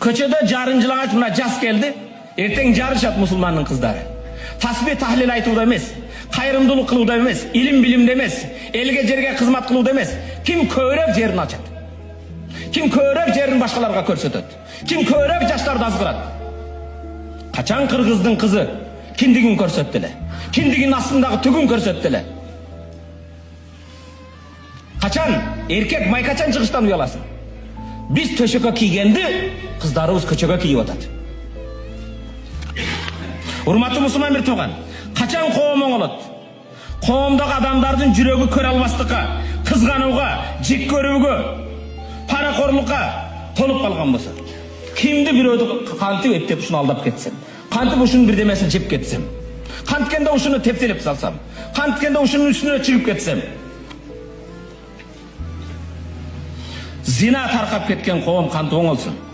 Köçede jarınjılagaç mına jas geldi. Erteң jarışat musulmandын kızdары. Tasbih tahlil aytууда эмес, кайрымдуулук кылууда эмес, илим билимде эмес, элге жерге кызмат кылууда эмес. Ким көбүрөөк жерин ачат? Ким көбүрөөк жерин башкаларга көрсөтөт? Ким көбүрөөк жаштарды азгырат? Качан кыргыздын кызы киндигин көрсөттү эле? Киндигин астындагы түгүн көрсөттү эле? Качан эркек майкачан чыгыштан уяласың? Biz төшөккө кийгенди, кыздарыбыз көчөгө кийип атат. Урматтуу мусулман бир тууган, качан коом оңолот? Коомдогу адамдардын жүрөгү көрө албастыкка, кызганууга, жек көрүүгө, паракорлукка толуп калган болсо, кимди бирөөдү кантип эптеп ушуну алдап кетсем, кантип ушунун бирдемесин жеп кетсем, канткенде ушуну тепселеп салсам, канткенде ушунун үстүнө чыгып кетсем, зина таркап кеткен коом кантип оңолсун?